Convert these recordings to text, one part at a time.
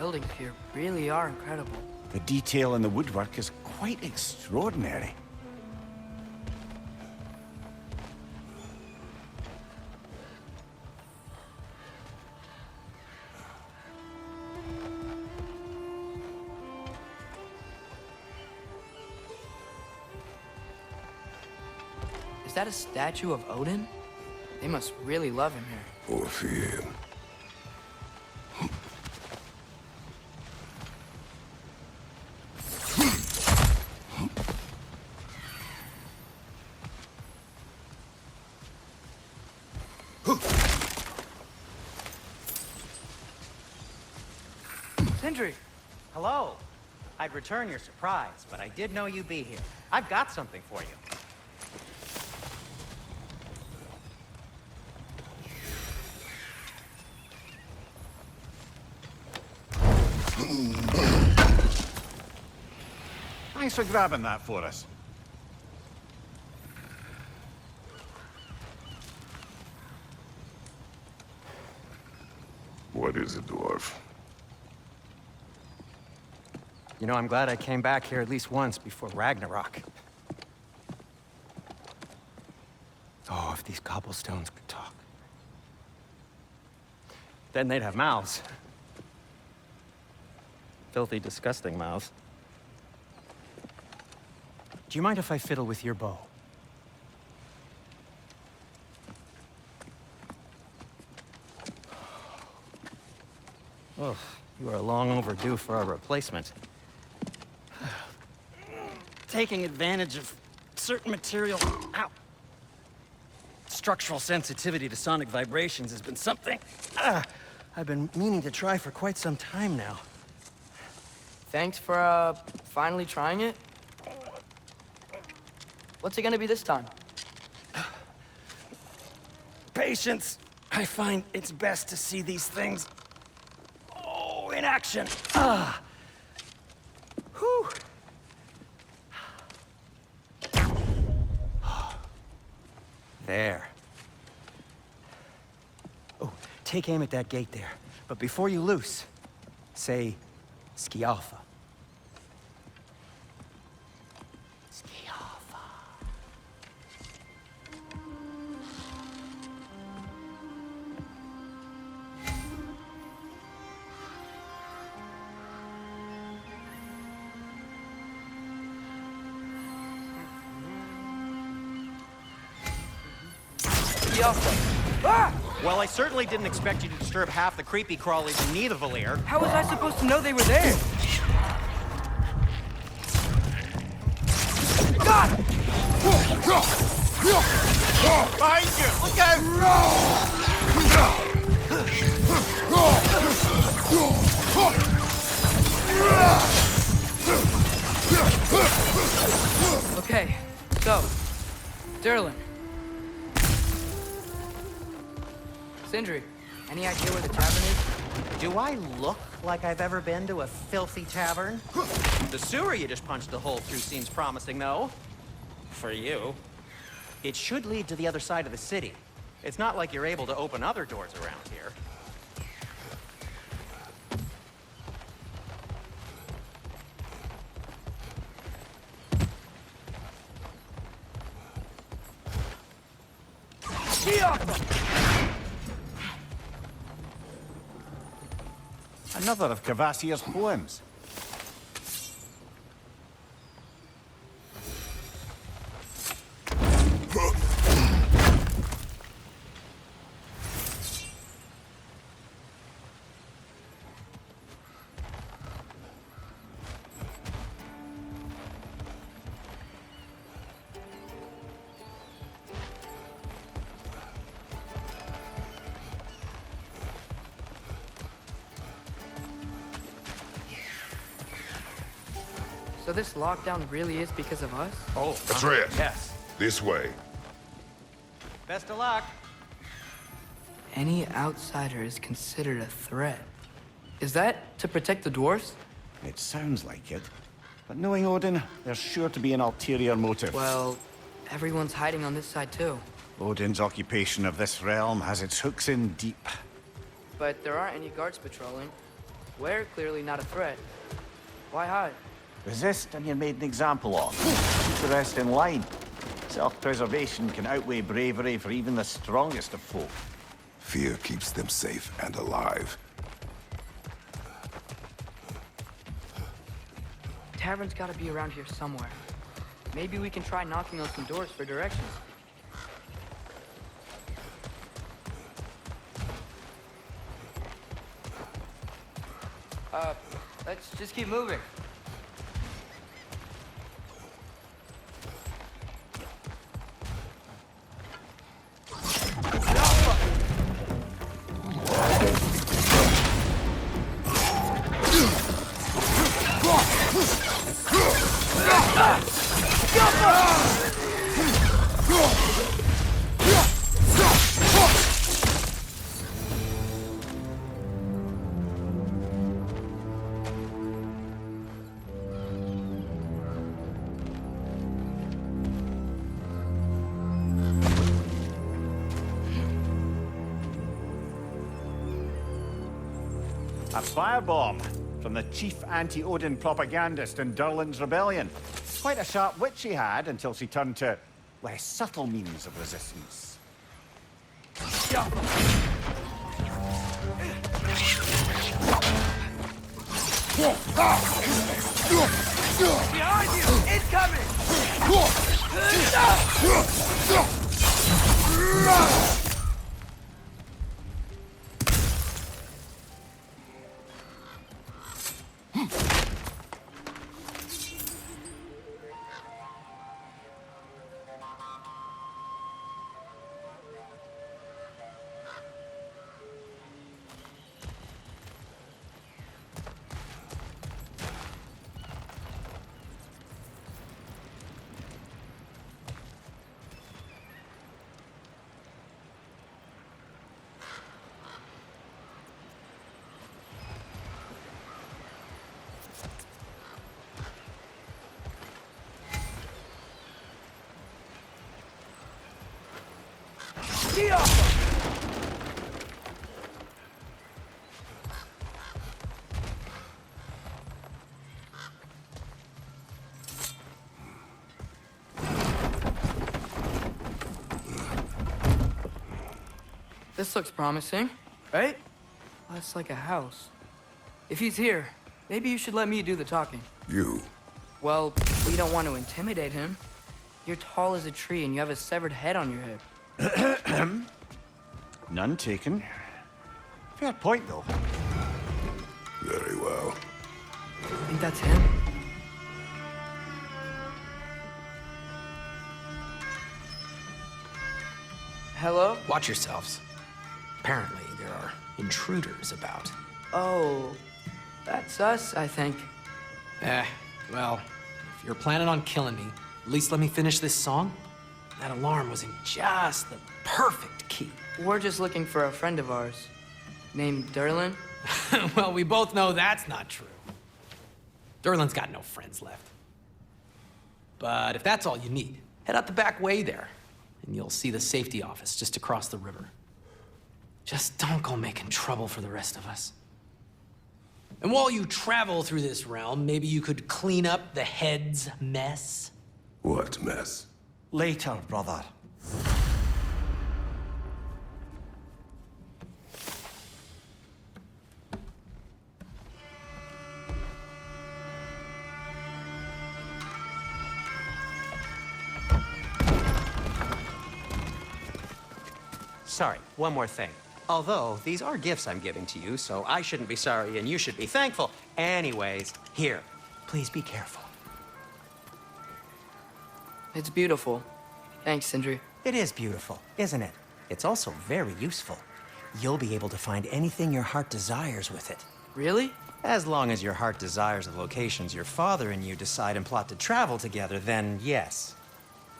buildings here really are incredible. The detail in the woodwork is quite extraordinary. Is that a statue of Odin? They must really love him here. Or fear him. Sindri! Hello. I'd return your surprise, but I did know you'd be here. I've got something for you. Thanks for grabbing that for us. What is it, dwarf? You know, I'm glad I came back here at least once before Ragnarok. Oh, if these cobblestones could talk. Then they'd have mouths. Filthy, disgusting mouths. Do you mind if I fiddle with your bow? Oh, you are long overdue for a replacement. Taking advantage of certain material... Ow! Structural sensitivity to sonic vibrations has been something... I've been meaning to try for quite some time now. Thanks for, finally trying it. What's it gonna be this time? Patience. I find it's best to see these things... in action. Whew. There. Oh, take aim at that gate there. But before you loose, say, Skialfa. Skialfa. Ah! Well, I certainly didn't expect you to disturb half the creepy crawlies in Nidavellir. How was I supposed to know they were there? God! Behind you! Look out! Okay, so, Durlin. Sindri, any idea where the tavern is? Do I look like I've ever been to a filthy tavern? The sewer you just punched a hole through seems promising, though. For you. It should lead to the other side of the city. It's not like you're able to open other doors around here. Another of Kvasir's poems. So this lockdown really is because of us? Oh, Atreus. yes. This way. Best of luck. Any outsider is considered a threat. Is that to protect the dwarves? It sounds like it. But knowing Odin, there's sure to be an ulterior motive. Well, everyone's hiding on this side too. Odin's occupation of this realm has its hooks in deep. But there aren't any guards patrolling. We're clearly not a threat. Why hide? Resist and you're made an example of. Keep the rest in line. Self-preservation can outweigh bravery for even the strongest of folk. Fear keeps them safe and alive. Tavern's gotta be around here somewhere. Maybe we can try knocking on some doors for directions. Let's just keep moving. A firebomb from the chief anti-Odin propagandist in Durlin's rebellion. Quite a sharp wit she had until she turned to less subtle means of resistance. Behind you! Incoming! This looks promising, right? Well, it's like a house. If he's here, maybe you should let me do the talking. You. Well, we don't want to intimidate him. You're tall as a tree and you have a severed head on your head. None taken. Fair point, though. Very well. Think that's him? Hello? Watch yourselves. Apparently, there are intruders about. Oh, that's us, I think. Well, if you're planning on killing me, at least let me finish this song. That alarm was in just the perfect key. We're just looking for a friend of ours named Durlin. Well, we both know that's not true. Durlin's got no friends left. But if that's all you need, head out the back way there, and you'll see the safety office just across the river. Just don't go making trouble for the rest of us. And while you travel through this realm, maybe you could clean up the head's mess? What mess? Later, brother. Sorry, one more thing. Although, these are gifts I'm giving to you, so I shouldn't be sorry and you should be thankful. Anyways, here, please be careful. It's beautiful. Thanks, Sindri. It is beautiful, isn't it? It's also very useful. You'll be able to find anything your heart desires with it. Really? As long as your heart desires the locations your father and you decide and plot to travel together, then yes.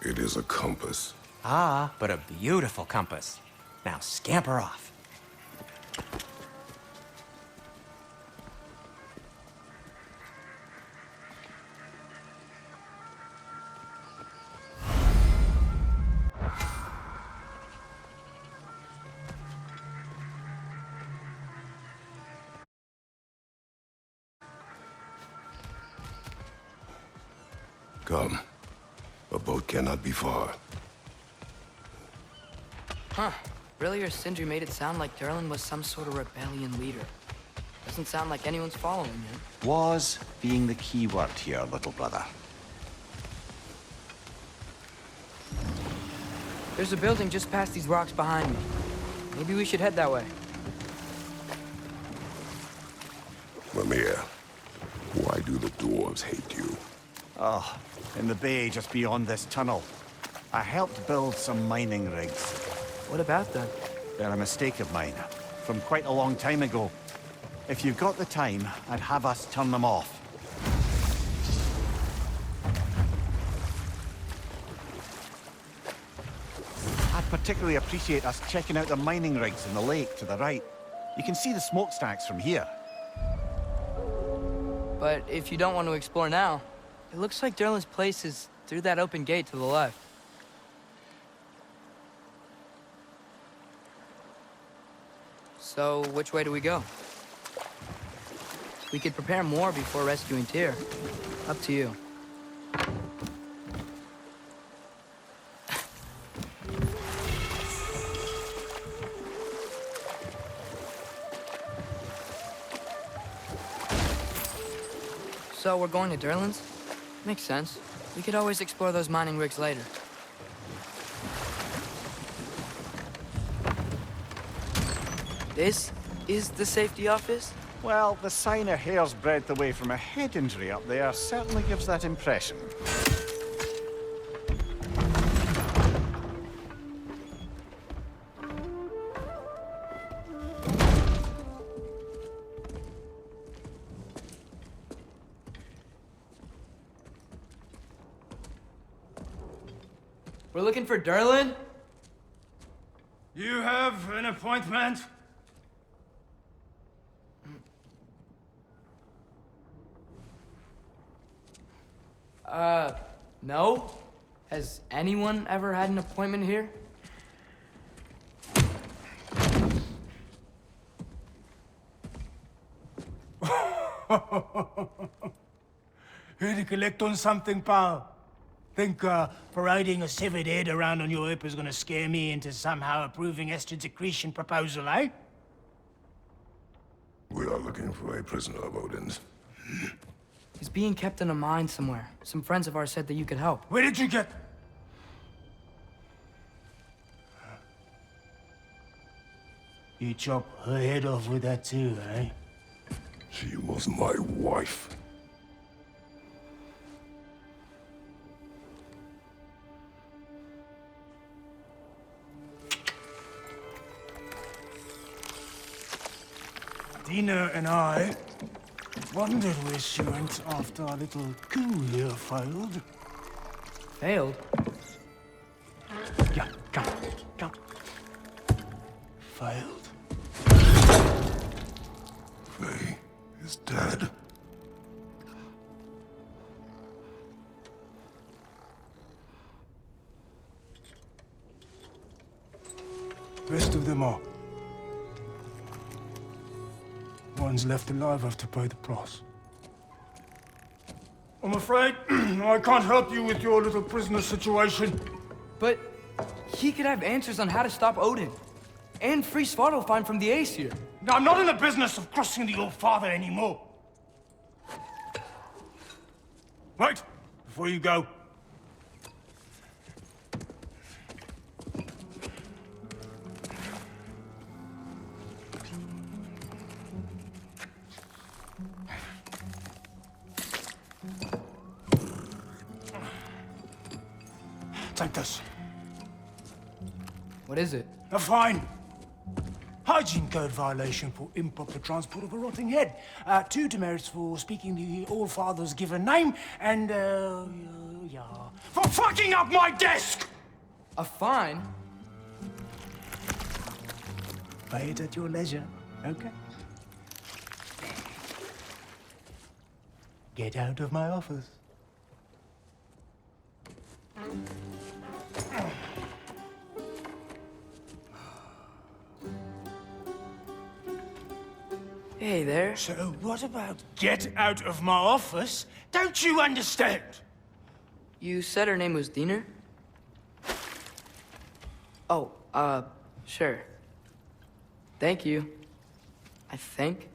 It is a compass. Ah, but a beautiful compass. Now scamper off. Come. A boat cannot be far. Huh. Earlier, Sindri made it sound like Durlin was some sort of rebellion leader. Doesn't sound like anyone's following him. Was being the key word here, little brother. There's a building just past these rocks behind me. Maybe we should head that way. Mimir, why do the dwarves hate you? Oh, in the bay just beyond this tunnel. I helped build some mining rigs. What about them? They're a mistake of mine, from quite a long time ago. If you've got the time, I'd have us turn them off. I'd particularly appreciate us checking out the mining rigs in the lake to the right. You can see the smokestacks from here. But if you don't want to explore now, it looks like Durlin's place is through that open gate to the left. So, which way do we go? We could prepare more before rescuing Tyr. Up to you. So, we're going to Durlin's? Makes sense. We could always explore those mining rigs later. This is the safety office? Well, the sign a hair's breadth away from a head injury up there certainly gives that impression. We're looking for Durlin? You have an appointment? No? Has anyone ever had an appointment here? Here to collect on something, pal? Think parading a severed head around on your hip is gonna scare me into somehow approving Estrid's accretion proposal, eh? We are looking for a prisoner of Odin's. He's being kept in a mine somewhere. Some friends of ours said that you could help. Where did you get... You chop her head off with that too, eh? She was my wife. Dina and I wondered where she went after our little coup here failed. Failed? Yeah, come. Failed. Faye is dead. Rest of them are. One's left alive have to pay the price. I'm afraid I can't help you with your little prisoner situation. But he could have answers on how to stop Odin. And free Svartalfheim from the Aesir. Now, I'm not in the business of crossing the old father anymore. Wait, before you go. Take this. What is it? A fine. Hygiene code violation for improper transport of a rotting head. 2 demerits for speaking the All-Father's given name, and, yeah. For fucking up my desk! A fine? Pay it at your leisure, okay? Get out of my office. Hey there. So what about get out of my office? Don't you understand? You said her name was Diener? Oh, sure. Thank you. I think.